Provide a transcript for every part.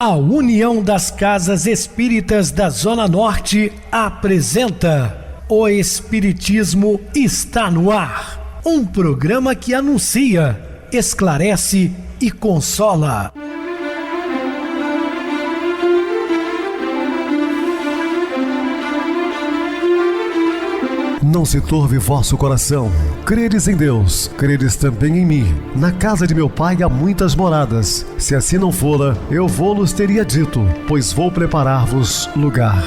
A União das Casas Espíritas da Zona Norte apresenta O Espiritismo está no ar. Um programa que anuncia, esclarece e consola. Não se turve vosso coração. Credes em Deus, credes também em mim. Na casa de meu pai há muitas moradas. Se assim não fora, eu vou-los teria dito, pois vou preparar-vos lugar.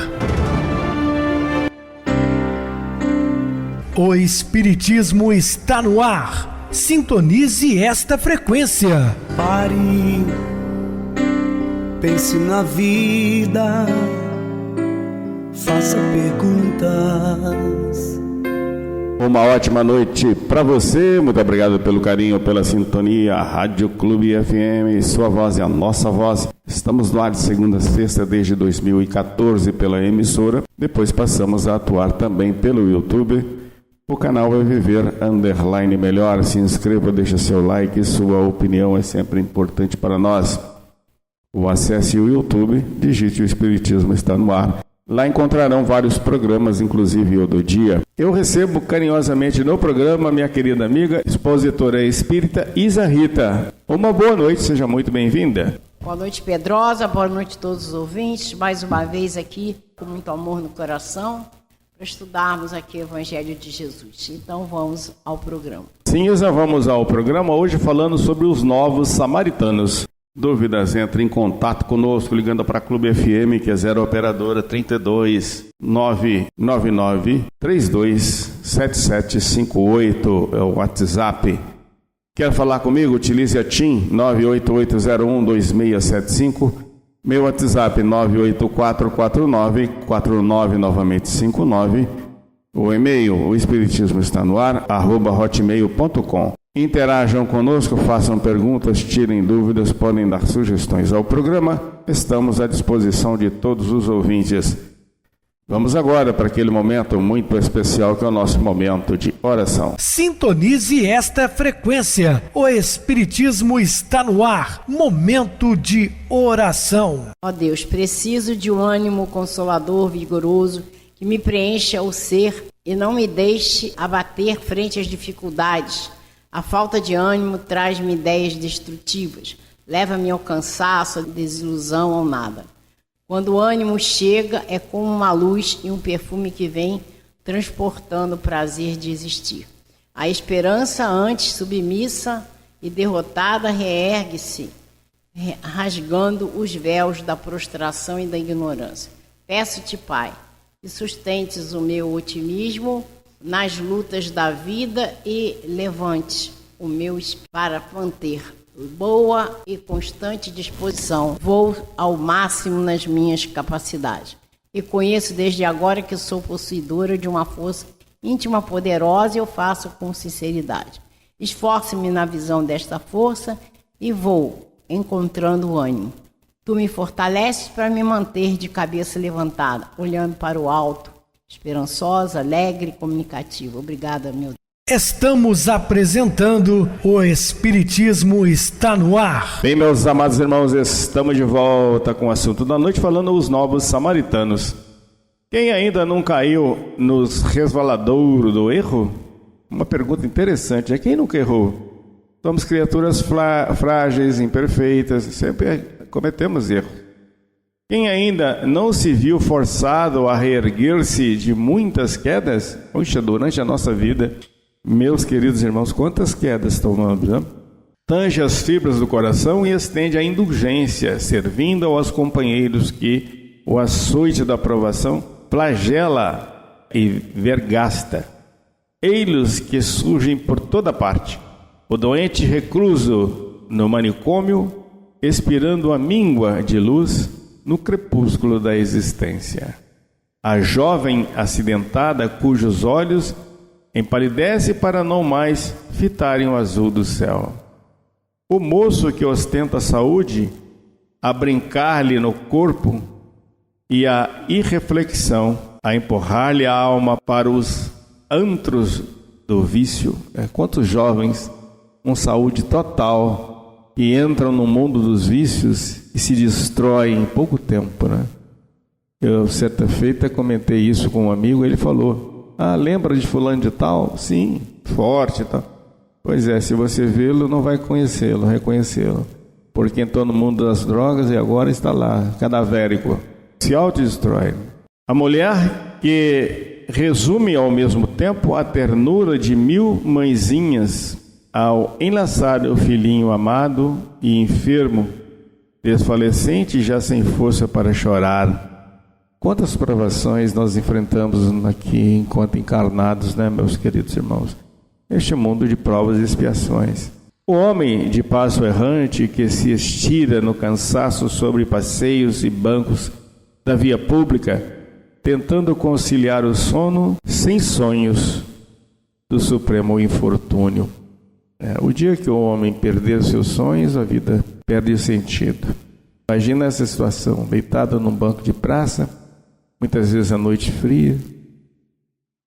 O Espiritismo está no ar. Sintonize esta frequência. Pare, pense na vida, faça perguntas. Uma ótima noite para você, muito obrigado pelo carinho, pela sintonia. Rádio Clube FM, sua voz é a nossa voz. Estamos no ar de segunda a sexta desde 2014 pela emissora. Depois passamos a atuar também pelo YouTube. O canal é Viver _ Melhor. Se inscreva, deixa seu like, sua opinião é sempre importante para nós. Acesse o YouTube, digite O Espiritismo está no ar. Lá encontrarão vários programas, inclusive o do dia. Eu recebo carinhosamente no programa minha querida amiga, expositora espírita Isa Rita. Uma boa noite, seja muito bem-vinda. Boa noite, Pedrosa, boa noite a todos os ouvintes. Mais uma vez aqui, com muito amor no coração, para estudarmos aqui o Evangelho de Jesus. Então vamos ao programa. Sim, Isa, vamos ao programa. Hoje falando sobre os novos samaritanos. Dúvidas, entre em contato conosco ligando para a Clube FM, que é 0 operadora 32 999 327758, é o WhatsApp. Quer falar comigo? Utilize a TIM 988012675, meu WhatsApp 9844949 novamente 59, o e-mail o espiritismo está no ar @hotmail.com. Interajam conosco, façam perguntas, tirem dúvidas, podem dar sugestões ao programa. Estamos à disposição de todos os ouvintes. Vamos agora para aquele momento muito especial que é o nosso momento de oração. Sintonize esta frequência. O Espiritismo está no ar. Momento de oração. Ó Deus, preciso de um ânimo consolador, vigoroso, que me preencha o ser e não me deixe abater frente às dificuldades. A falta de ânimo traz-me ideias destrutivas, leva-me ao cansaço, à desilusão, ao nada. Quando o ânimo chega, é como uma luz e um perfume que vem transportando o prazer de existir. A esperança, antes submissa e derrotada, reergue-se, rasgando os véus da prostração e da ignorância. Peço-te, Pai, que sustentes o meu otimismo nas lutas da vida e levante o meu espírito para manter boa e constante disposição. Vou ao máximo nas minhas capacidades. E conheço desde agora que sou possuidora de uma força íntima poderosa e eu faço com sinceridade. Esforce-me na visão desta força e vou encontrando ânimo. Tu me fortaleces para me manter de cabeça levantada, olhando para o alto, esperançosa, alegre e comunicativa. Obrigada, meu Deus. Estamos apresentando O Espiritismo está no ar. Bem, meus amados irmãos, estamos de volta com o assunto da noite, falando os novos samaritanos. Quem ainda não caiu nos resvaladouros do erro? Uma pergunta interessante, é quem nunca errou? Somos criaturas frágeis, imperfeitas, sempre cometemos erros. Quem ainda não se viu forçado a reerguer-se de muitas quedas, durante a nossa vida, meus queridos irmãos, quantas quedas tomamos, né? Tange as fibras do coração e estende a indulgência, servindo aos companheiros que o açoite da provação flagela e vergasta. Ei-los que surgem por toda parte. O doente recluso no manicômio, expirando a míngua de luz no crepúsculo da existência. A jovem acidentada cujos olhos empalidecem para não mais fitarem o azul do céu. O moço que ostenta a saúde a brincar-lhe no corpo e a irreflexão a empurrar-lhe a alma para os antros do vício. Quantos jovens com saúde total que entram no mundo dos vícios e se destroem em pouco tempo, né? Eu, certa feita, comentei isso com um amigo, ele falou: lembra de fulano de tal? Sim, forte e tal. Pois é, se você vê-lo, não vai conhecê-lo, reconhecê-lo, porque entrou no mundo das drogas e agora está lá, cadavérico, se autodestrói. A mulher que resume ao mesmo tempo a ternura de 1000 mãezinhas ao enlaçar o filhinho amado e enfermo, desfalecente e já sem força para chorar. Quantas provações nós enfrentamos aqui enquanto encarnados, né, meus queridos irmãos? Este mundo de provas e expiações. O homem de passo errante que se estira no cansaço sobre passeios e bancos da via pública, tentando conciliar o sono sem sonhos do supremo infortúnio. O dia que o homem perder seus sonhos, a vida perde sentido. Imagina essa situação, deitado num banco de praça, muitas vezes à noite fria,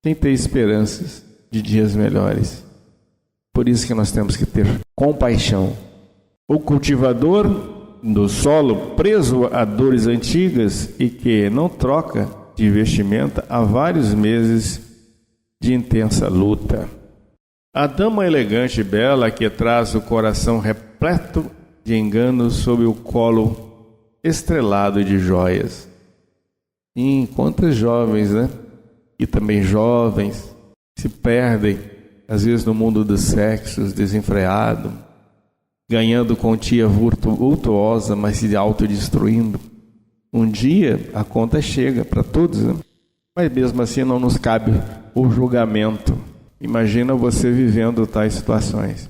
sem ter esperanças de dias melhores. Por isso que nós temos que ter compaixão. O cultivador do solo, preso a dores antigas e que não troca de vestimenta há vários meses de intensa luta. A dama elegante e bela que traz o coração repleto de enganos sob o colo estrelado de joias. E quantas jovens, né? E também jovens se perdem, às vezes no mundo dos sexos, desenfreado, ganhando quantia vultuosa, mas se autodestruindo. Um dia a conta chega para todos, né? Mas mesmo assim não nos cabe o julgamento. Imagina você vivendo tais situações.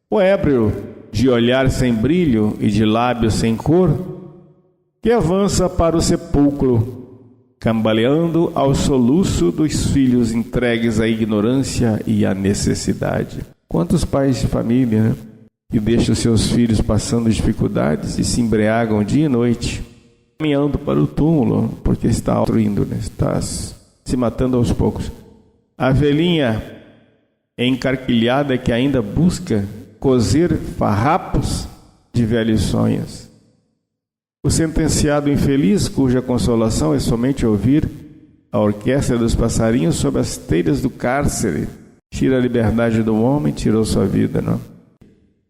O ébrio de olhar sem brilho e de lábios sem cor, que avança para o sepulcro, cambaleando ao soluço dos filhos entregues à ignorância e à necessidade. Quantos pais de família, né, que deixam seus filhos passando dificuldades e se embriagam dia e noite, caminhando para o túmulo, porque está destruindo, né? Está se matando aos poucos. A velhinha encarquilhada que ainda busca cozer farrapos de velhos sonhos. O sentenciado infeliz, cuja consolação é somente ouvir a orquestra dos passarinhos sob as telhas do cárcere, tira a liberdade do homem, tirou sua vida, não?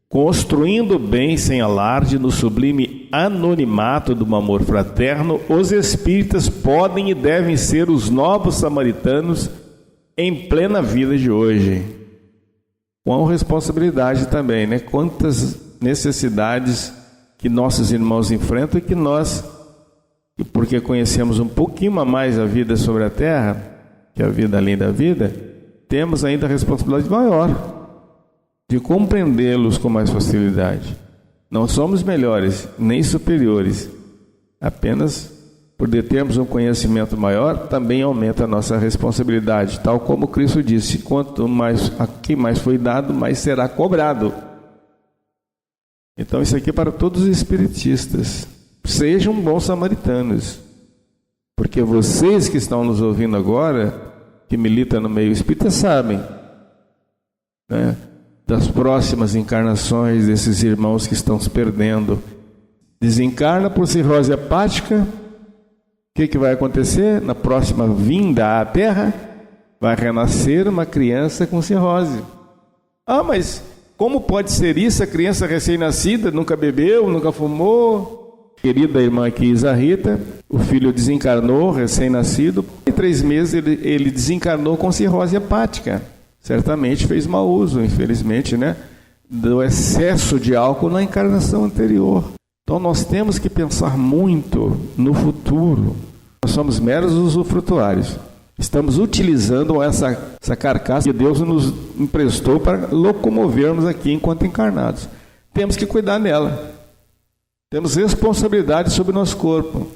Construindo bem sem alarde no sublime anonimato do amor fraterno, os espíritas podem e devem ser os novos samaritanos em plena vida de hoje. Com responsabilidade também, né? Quantas necessidades que nossos irmãos enfrentam e que nós, porque conhecemos um pouquinho mais a vida sobre a terra, que é a vida além da vida, temos ainda a responsabilidade maior de compreendê-los com mais facilidade. Não somos melhores nem superiores, apenas por termos um conhecimento maior, também aumenta a nossa responsabilidade, tal como Cristo disse: quanto mais a quem mais foi dado, mais será cobrado. Então isso aqui é para todos os espiritistas. Sejam bons samaritanos, porque vocês que estão nos ouvindo agora, que militam no meio espírita, sabem, né, das próximas encarnações desses irmãos que estão se perdendo. Desencarna por cirrose hepática. O que vai acontecer? Na próxima vinda à Terra, vai renascer uma criança com cirrose. Mas como pode ser isso? A criança recém-nascida, nunca bebeu, nunca fumou. Querida irmã aqui, Isa Rita, o filho desencarnou, recém-nascido. Em 3 meses ele desencarnou com cirrose hepática. Certamente fez mau uso, infelizmente, né, do excesso de álcool na encarnação anterior. Então nós temos que pensar muito no futuro. Nós somos meros usufrutuários. Estamos utilizando essa carcaça que Deus nos emprestou para locomovermos aqui enquanto encarnados. Temos que cuidar dela. Temos responsabilidade sobre o nosso corpo.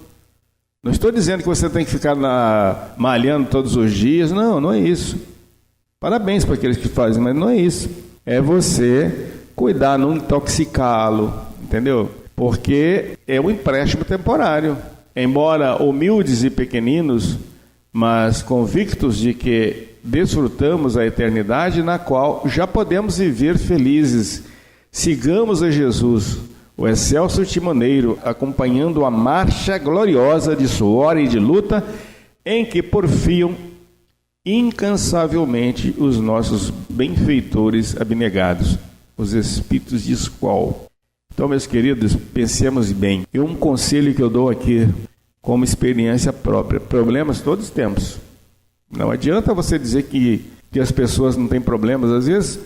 Não estou dizendo que você tem que ficar malhando todos os dias. Não é isso. Parabéns para aqueles que fazem, mas não é isso. É você cuidar, não intoxicá-lo, entendeu? Porque é um empréstimo temporário. Embora humildes e pequeninos, mas convictos de que desfrutamos a eternidade, na qual já podemos viver felizes, Sigamos a Jesus, o excelso timoneiro, acompanhando a marcha gloriosa de suor e de luta em que porfiam incansavelmente os nossos benfeitores abnegados, os espíritos de escol. Então, meus queridos, pensemos bem. E um conselho que eu dou aqui, como experiência própria: problemas todos temos. Não adianta você dizer que as pessoas não têm problemas. Às vezes,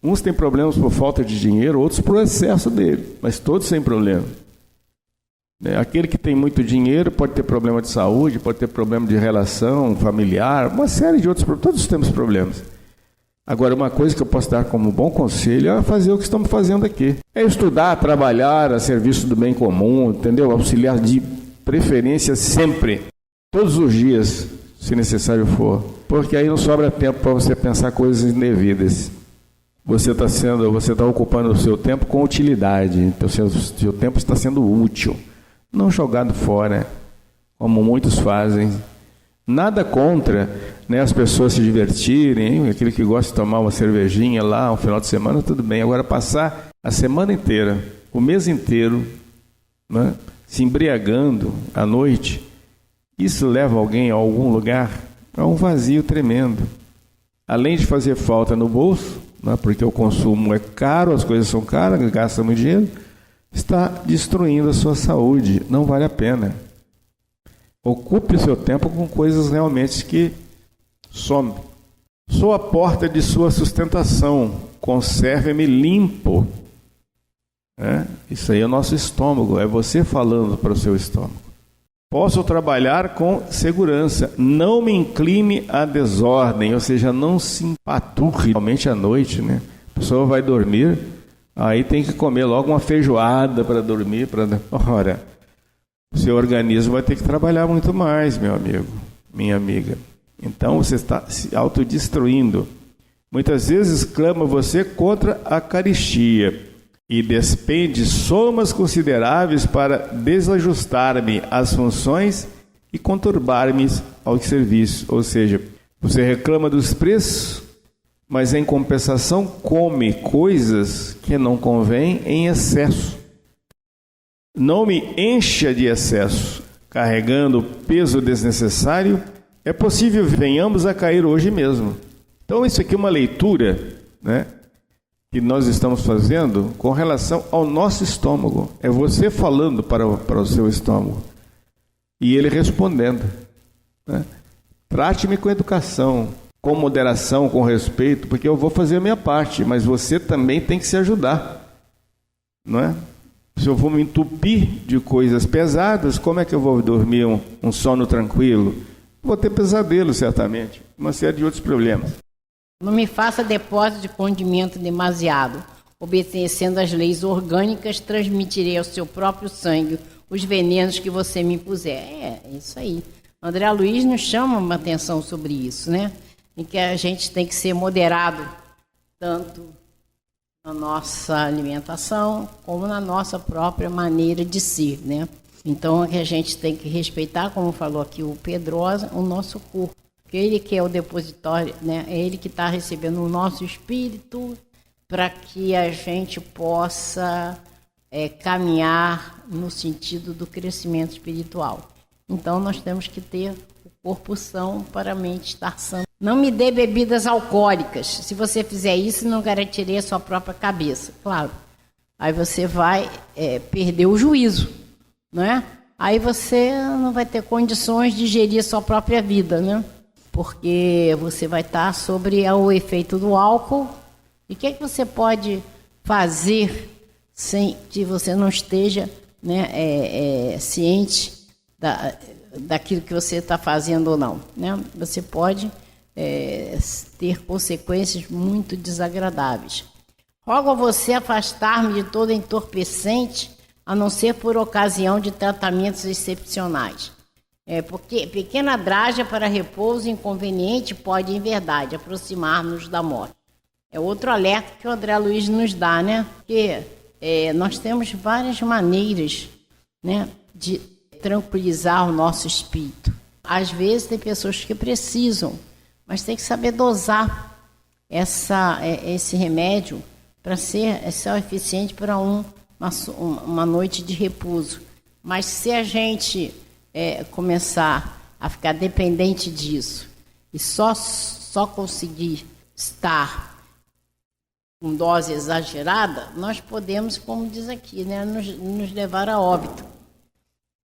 uns têm problemas por falta de dinheiro, outros por excesso dele, mas todos têm problema. Aquele que tem muito dinheiro pode ter problema de saúde, pode ter problema de relação familiar, uma série de outros problemas. Todos temos problemas. Agora, uma coisa que eu posso dar como bom conselho é fazer o que estamos fazendo aqui. É estudar, trabalhar a serviço do bem comum, entendeu? Auxiliar de preferência sempre, todos os dias, se necessário for. Porque aí não sobra tempo para você pensar coisas indevidas. Você está ocupando o seu tempo com utilidade. Então, seu tempo está sendo útil, não jogado fora, como muitos fazem. Nada contra, as pessoas se divertirem, aquele que gosta de tomar uma cervejinha lá, um final de semana, tudo bem. Agora, passar a semana inteira, o mês inteiro, se embriagando à noite, isso leva alguém a algum lugar a um vazio tremendo. Além de fazer falta no bolso, porque o consumo é caro, as coisas são caras, gasta muito dinheiro, está destruindo a sua saúde, não vale a pena. Ocupe o seu tempo com coisas realmente que somem. Sou a porta de sua sustentação, conserve-me limpo. Isso aí é o nosso estômago, é você falando para o seu estômago. Posso trabalhar com segurança, não me incline à desordem, ou seja, não se empaturre realmente à noite, A pessoa vai dormir, aí tem que comer logo uma feijoada para dormir. Ora, o seu organismo vai ter que trabalhar muito mais, meu amigo, minha amiga. Então você está se autodestruindo. Muitas vezes clama você contra a caristia e despende somas consideráveis para desajustar-me às funções e conturbar-me ao serviço. Ou seja, você reclama dos preços, mas em compensação come coisas que não convém em excesso. Não me encha de excesso, carregando peso desnecessário. É possível que venhamos a cair hoje mesmo. Então isso aqui é uma leitura, que nós estamos fazendo com relação ao nosso estômago. É você falando para o seu estômago e ele respondendo. Trate-me com educação, com moderação, com respeito, porque eu vou fazer a minha parte, mas você também tem que se ajudar, Se eu vou me entupir de coisas pesadas, como é que eu vou dormir um sono tranquilo? Vou ter pesadelo, certamente, uma série de outros problemas. Não me faça depósito de condimento demasiado. Obedecendo às leis orgânicas, transmitirei ao seu próprio sangue os venenos que você me impuser. É isso aí. André Luiz nos chama uma atenção sobre isso, Em que a gente tem que ser moderado, tanto na nossa alimentação, como na nossa própria maneira de ser, Então, é que a gente tem que respeitar, como falou aqui o Pedrosa, o nosso corpo. Porque ele que é o depositório, É ele que está recebendo o nosso espírito para que a gente possa caminhar no sentido do crescimento espiritual. Então, nós temos que ter o corpo são para a mente estar sã. Não me dê bebidas alcoólicas. Se você fizer isso, não garantirei a sua própria cabeça. Claro. Aí você vai perder o juízo, Aí você não vai ter condições de gerir a sua própria vida, Porque você vai estar sobre o efeito do álcool. E o que você pode fazer sem que você não esteja ciente daquilo que você está fazendo ou não, Você pode ter consequências muito desagradáveis. Rogo a você afastar-me de todo entorpecente, a não ser por ocasião de tratamentos excepcionais. Porque pequena draga para repouso inconveniente pode, em verdade, aproximar-nos da morte. É outro alerta que o André Luiz nos dá, Porque nós temos várias maneiras, de tranquilizar o nosso espírito. Às vezes tem pessoas que precisam, mas tem que saber dosar esse remédio é só eficiente para uma noite de repouso. Mas se a gente começar a ficar dependente disso e só conseguir estar com dose exagerada, nós podemos, como diz aqui, né, nos levar a óbito.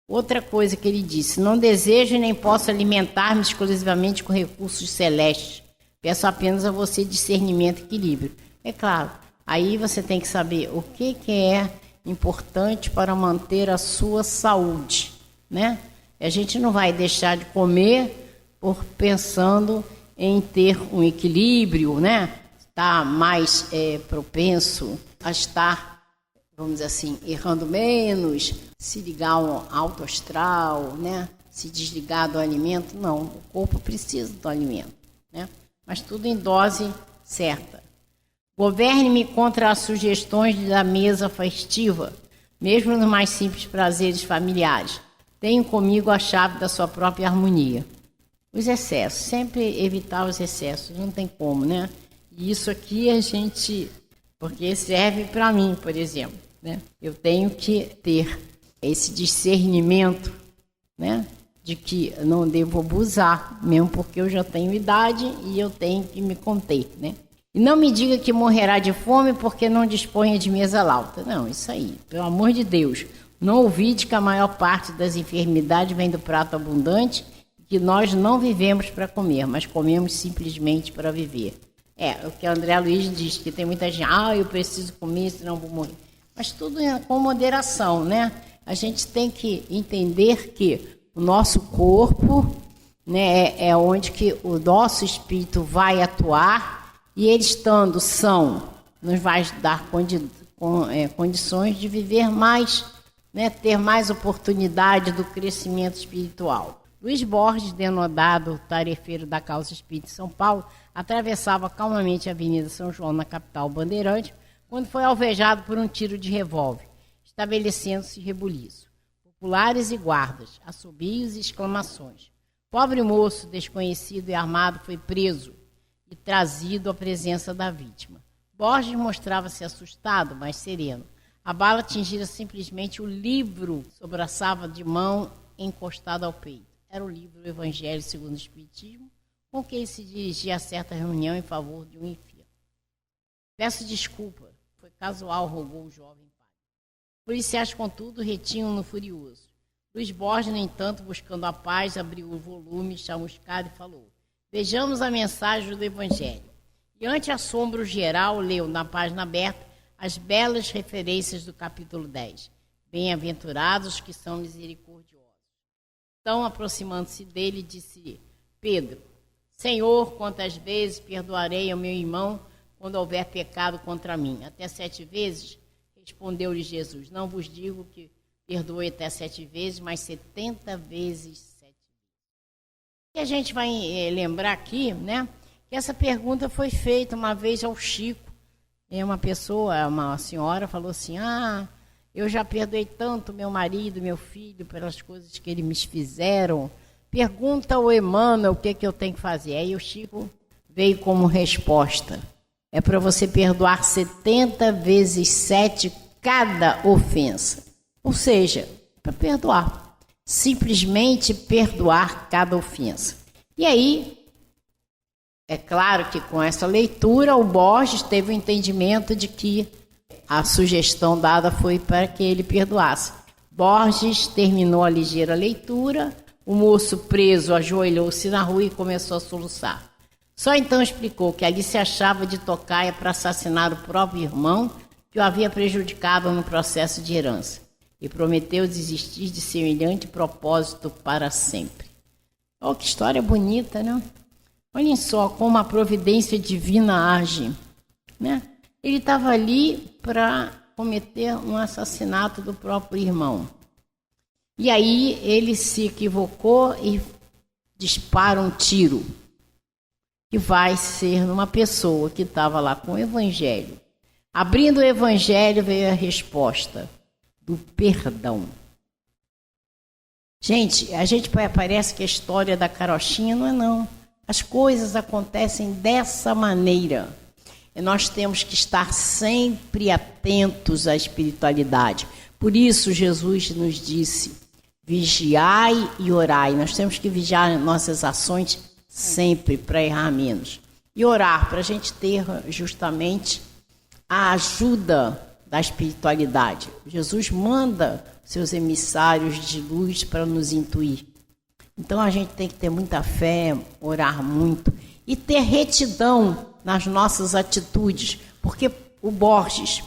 Outra coisa que ele disse: não desejo nem posso alimentar-me exclusivamente com recursos celestes. Peço apenas a você discernimento e equilíbrio. É claro, aí você tem que saber o que é importante para manter a sua saúde, né? A gente não vai deixar de comer pensando em ter um equilíbrio, né? Estar mais propenso a estar, vamos dizer assim, errando menos, se ligar ao alto astral, né? Se desligar do alimento. Não, o corpo precisa do alimento, né? Mas tudo em dose certa. Governe-me contra as sugestões da mesa festiva, mesmo nos mais simples prazeres familiares. Tenho comigo a chave da sua própria harmonia. Os excessos, sempre evitar os excessos, não tem como, né? E isso aqui porque serve para mim, por exemplo, né? Eu tenho que ter esse discernimento, né? De que não devo abusar, mesmo porque eu já tenho idade e eu tenho que me conter, né? E não me diga que morrerá de fome porque não disponha de mesa lauta. Não, isso aí, pelo amor de Deus. Não ouvide que a maior parte das enfermidades vem do prato abundante, que nós não vivemos para comer, mas comemos simplesmente para viver. O que a André Luiz diz, que tem muita gente, eu preciso comer, senão vou morrer. Mas tudo com moderação, né? A gente tem que entender que o nosso corpo, né, é onde que o nosso espírito vai atuar, e ele estando são, nos vai dar condições de viver mais, né, ter mais oportunidade do crescimento espiritual. Luiz Borges, denodado tarefeiro da Causa Espírita de São Paulo, atravessava calmamente a Avenida São João, na capital bandeirante, quando foi alvejado por um tiro de revólver, estabelecendo-se rebuliço. Populares e guardas, assobios e exclamações. Pobre moço, desconhecido e armado, foi preso e trazido à presença da vítima. Borges mostrava-se assustado, mas sereno. A bala atingira simplesmente o livro, sobraçava de mão encostado ao peito. Era o livro Evangelho segundo o Espiritismo, com que ele se dirigia a certa reunião em favor de um enfermo. Peço desculpa, foi casual, rogou o jovem padre. Policiais, contudo, retinham-no furioso. Luiz Borges, no entanto, buscando a paz, abriu o volume chamuscado e falou: vejamos a mensagem do Evangelho. E ante assombro geral, leu na página aberta as belas referências do capítulo 10. Bem-aventurados que são misericordiosos. Então, aproximando-se dele, disse Pedro: Senhor, quantas vezes perdoarei ao meu irmão quando houver pecado contra mim? Até 7 vezes? Respondeu-lhe Jesus: não vos digo que perdoe até 7 vezes, mas 70 vezes 7. E a gente vai lembrar aqui, né, que essa pergunta foi feita uma vez ao Chico. E uma senhora falou assim: eu já perdoei tanto meu marido, meu filho, pelas coisas que eles me fizeram. Pergunta ao Emmanuel o que eu tenho que fazer. Aí o Chico veio como resposta: é para você perdoar 70 vezes 7 cada ofensa. Ou seja, para perdoar. Simplesmente perdoar cada ofensa. E aí, é claro que com essa leitura, o Borges teve o entendimento de que a sugestão dada foi para que ele perdoasse. Borges terminou a ligeira leitura, o moço preso ajoelhou-se na rua e começou a soluçar. Só então explicou que ali se achava de tocaia para assassinar o próprio irmão que o havia prejudicado no processo de herança, e prometeu desistir de semelhante propósito para sempre. Oh, que história bonita, né? Olhem só como a providência divina age, né? Ele estava ali para cometer um assassinato do próprio irmão. E aí ele se equivocou e dispara um tiro, que vai ser numa pessoa que estava lá com o Evangelho. Abrindo o Evangelho veio a resposta do perdão. Gente, parece que a história da carochinha não é não. As coisas acontecem dessa maneira. nós temos que estar sempre atentos à espiritualidade. Por isso Jesus nos disse: vigiai e orai. Nós temos que vigiar nossas ações sempre para errar menos. E orar para a gente ter justamente a ajuda da espiritualidade. Jesus manda seus emissários de luz para nos intuir. Então a gente tem que ter muita fé, orar muito e ter retidão nas nossas atitudes, porque o Borges,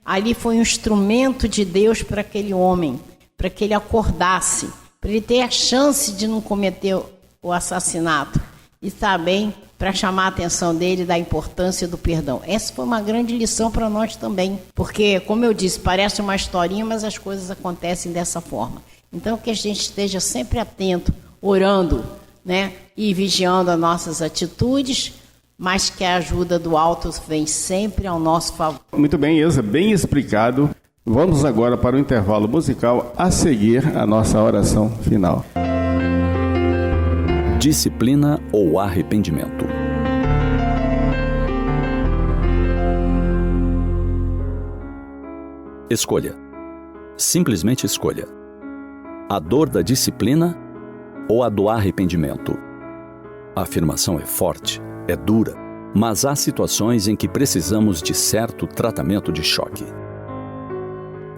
ali foi um instrumento de Deus para aquele homem, para que ele acordasse, para ele ter a chance de não cometer o assassinato e também para chamar a atenção dele da importância do perdão. Essa foi uma grande lição para nós também, porque, como eu disse, parece uma historinha, mas as coisas acontecem dessa forma. Então, que a gente esteja sempre atento, orando, e vigiando as nossas atitudes, mas que a ajuda do alto vem sempre ao nosso favor. Muito bem, Ilza, bem explicado. Vamos agora para o intervalo musical, a seguir a nossa oração final. Disciplina ou arrependimento? Escolha. Simplesmente escolha. A dor da disciplina ou a do arrependimento? A afirmação é forte, é dura, mas há situações em que precisamos de certo tratamento de choque.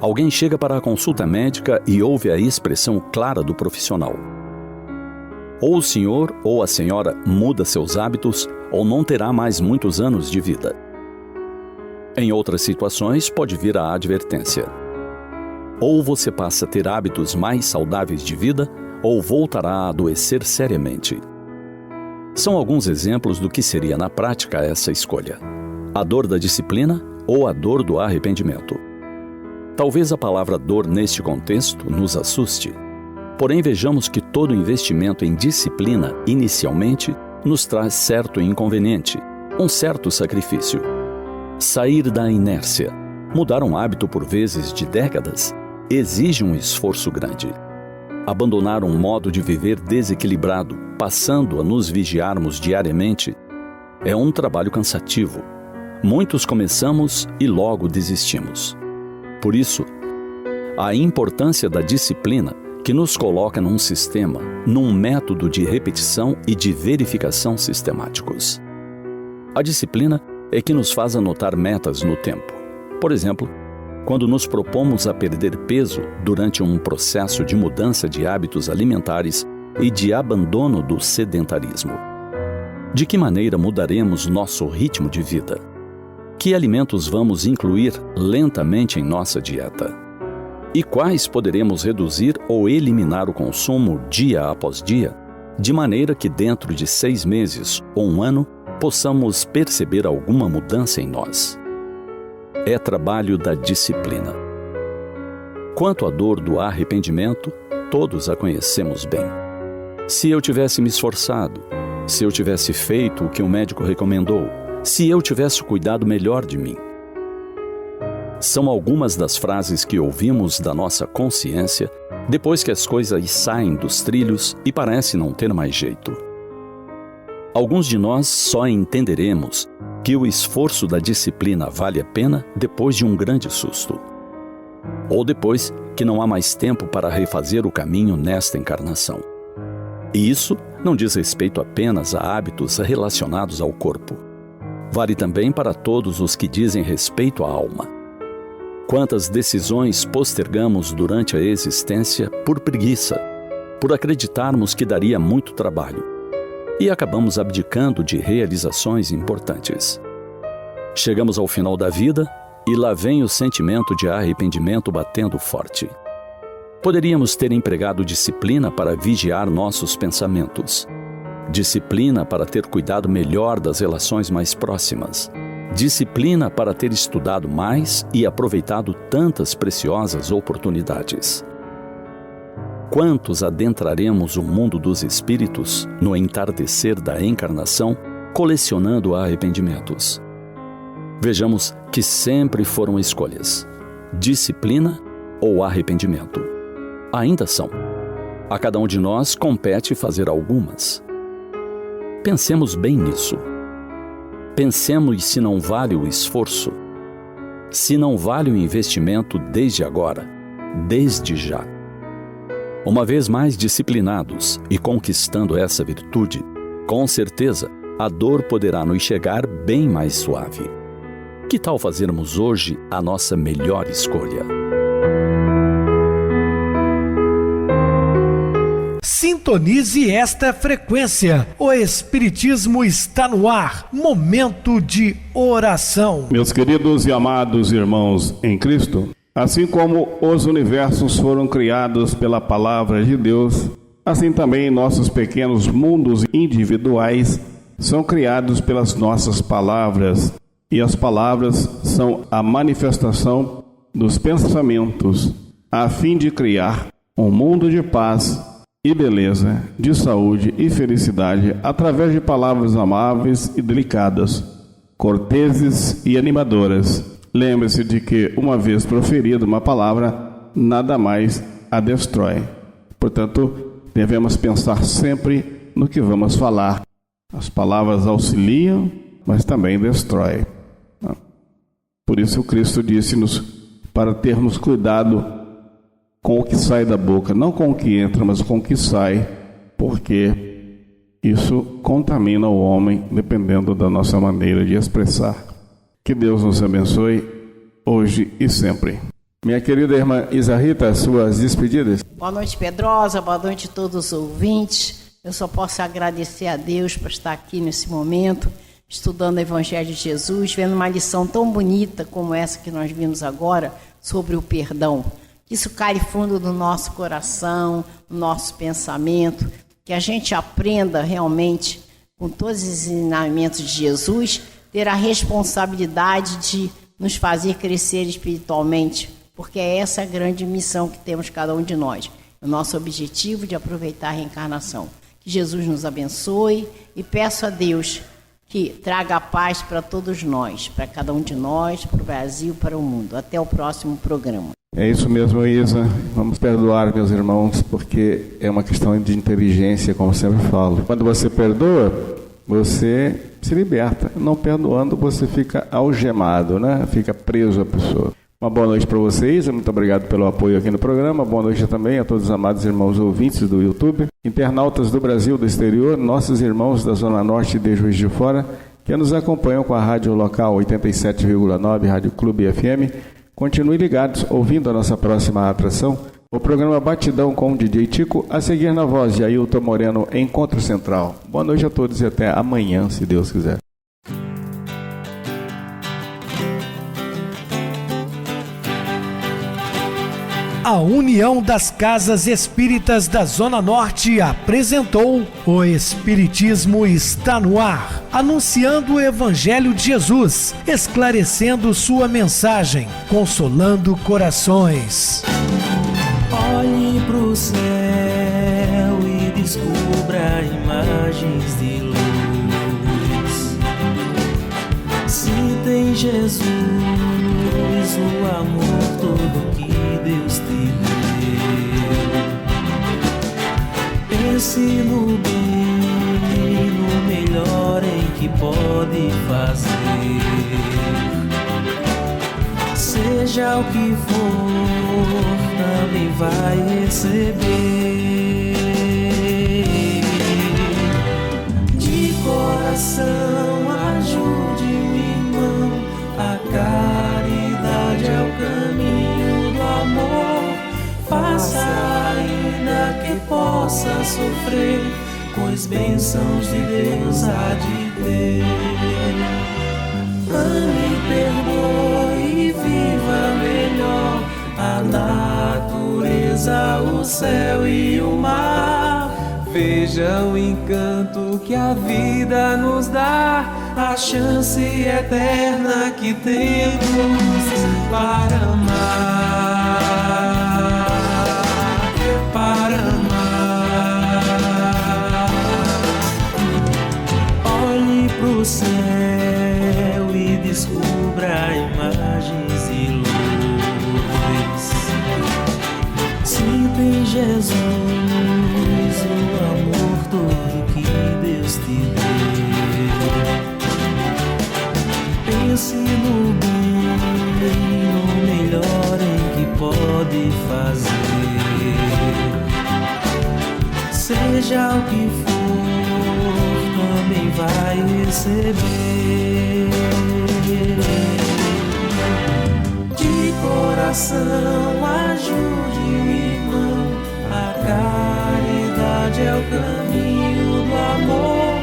Alguém chega para a consulta médica e ouve a expressão clara do profissional: ou o senhor ou a senhora muda seus hábitos ou não terá mais muitos anos de vida. Em outras situações, pode vir a advertência: ou você passa a ter hábitos mais saudáveis de vida, ou voltará a adoecer seriamente. São alguns exemplos do que seria na prática essa escolha: a dor da disciplina ou a dor do arrependimento. Talvez a palavra dor neste contexto nos assuste. Porém, vejamos que todo investimento em disciplina, inicialmente, nos traz certo inconveniente, um certo sacrifício. Sair da inércia, mudar um hábito por vezes de décadas, exige um esforço grande. Abandonar um modo de viver desequilibrado, passando a nos vigiarmos diariamente, é um trabalho cansativo. Muitos começamos e logo desistimos. Por isso, a importância da disciplina, que nos coloca num sistema, num método de repetição e de verificação sistemáticos. A disciplina é que nos faz anotar metas no tempo. Por exemplo, quando nos propomos a perder peso durante um processo de mudança de hábitos alimentares e de abandono do sedentarismo. De que maneira mudaremos nosso ritmo de vida? Que alimentos vamos incluir lentamente em nossa dieta? E quais poderemos reduzir ou eliminar o consumo dia após dia, de maneira que dentro de 6 meses ou 1 ano possamos perceber alguma mudança em nós? É trabalho da disciplina. Quanto à dor do arrependimento, todos a conhecemos bem. Se eu tivesse me esforçado, se eu tivesse feito o que o médico recomendou, se eu tivesse cuidado melhor de mim. São algumas das frases que ouvimos da nossa consciência depois que as coisas saem dos trilhos e parece não ter mais jeito. Alguns de nós só entenderemos que o esforço da disciplina vale a pena depois de um grande susto. Ou depois que não há mais tempo para refazer o caminho nesta encarnação. E isso não diz respeito apenas a hábitos relacionados ao corpo. Vale também para todos os que dizem respeito à alma. Quantas decisões postergamos durante a existência por preguiça, por acreditarmos que daria muito trabalho, e acabamos abdicando de realizações importantes. Chegamos ao final da vida e lá vem o sentimento de arrependimento batendo forte. Poderíamos ter empregado disciplina para vigiar nossos pensamentos, disciplina para ter cuidado melhor das relações mais próximas, disciplina para ter estudado mais e aproveitado tantas preciosas oportunidades. Quantos adentraremos o mundo dos espíritos no entardecer da encarnação, colecionando arrependimentos? Vejamos que sempre foram escolhas: disciplina ou arrependimento. Ainda são. A cada um de nós compete fazer algumas. Pensemos bem nisso. Pensemos se não vale o esforço, se não vale o investimento desde agora, desde já. Uma vez mais disciplinados e conquistando essa virtude, com certeza a dor poderá nos chegar bem mais suave. Que tal fazermos hoje a nossa melhor escolha? Sintonize esta frequência. O Espiritismo está no ar. Momento de oração. Meus queridos e amados irmãos em Cristo, assim como os universos foram criados pela palavra de Deus, assim também nossos pequenos mundos individuais são criados pelas nossas palavras. E as palavras são a manifestação dos pensamentos, a fim de criar um mundo de paz e beleza, de saúde e felicidade, através de palavras amáveis e delicadas, corteses e animadoras. Lembre-se de que, uma vez proferida uma palavra, nada mais a destrói. Portanto, devemos pensar sempre no que vamos falar. As palavras auxiliam, mas também destroem. Por isso Cristo disse-nos para termos cuidado com o que sai da boca, não com o que entra, mas com o que sai, porque isso contamina o homem, dependendo da nossa maneira de expressar. Que Deus nos abençoe, hoje e sempre. Minha querida irmã Isa Rita, suas despedidas. Boa noite, Pedrosa, boa noite a todos os ouvintes. Eu só posso agradecer a Deus por estar aqui nesse momento, estudando o Evangelho de Jesus, vendo uma lição tão bonita como essa que nós vimos agora, sobre o perdão. Que isso cai fundo no nosso coração, no nosso pensamento, que a gente aprenda realmente, com todos os ensinamentos de Jesus, ter a responsabilidade de nos fazer crescer espiritualmente, porque é essa a grande missão que temos cada um de nós, o nosso objetivo de aproveitar a reencarnação. Que Jesus nos abençoe e peço a Deus que traga a paz para todos nós, para cada um de nós, para o Brasil, para o mundo. Até o próximo programa. É isso mesmo, Isa. Vamos perdoar, meus irmãos, porque é uma questão de inteligência, como sempre falo. Quando você perdoa, você se liberta. Não perdoando, você fica algemado, né? Fica preso à pessoa. Uma boa noite para vocês. Muito obrigado pelo apoio aqui no programa. Boa noite também a todos os amados irmãos ouvintes do YouTube, internautas do Brasil, do exterior, nossos irmãos da Zona Norte de Juiz de Fora, que nos acompanham com a rádio local 87,9, Rádio Clube FM. Continue ligados, ouvindo a nossa próxima atração, o programa Batidão com o DJ Tico, a seguir na voz de Ailton Moreno, Encontro Central. Boa noite a todos e até amanhã, se Deus quiser. A União das Casas Espíritas da Zona Norte apresentou O Espiritismo está no ar, anunciando o Evangelho de Jesus, esclarecendo sua mensagem, consolando corações. Olhe pro céu e descubra imagens de luz. Se tem Jesus, o amor todo que Deus te deu. Pense no bem, no melhor em que pode fazer. Seja o que for, também vai receber. De coração, ajude-me, irmão. A caridade é o caminho do amor. Faça ainda que possa sofrer, pois bênçãos de Deus há de ter. Ame, perdoe e viva melhor a natureza, o céu e o mar. Veja o encanto que a vida nos dá, a chance eterna que temos para amar, para amar. Olhe pro céu e descubra imagens de luz. Se tem Jesus, o amor todo que Deus te deu. seja o que for, também vai receber. De coração ajude o irmão, a caridade é o caminho do amor.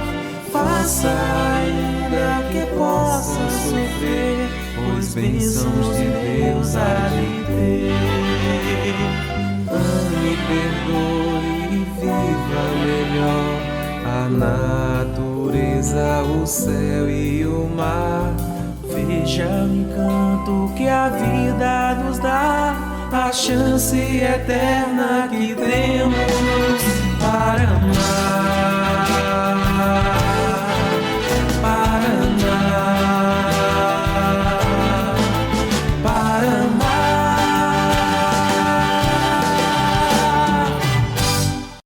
Faça ainda que possa sofrer, pois bênçãos de Deus há de ter. Ame, perdoe e viva melhor a natureza, o céu e o mar. Veja o encanto que a vida nos dá, a chance eterna que temos.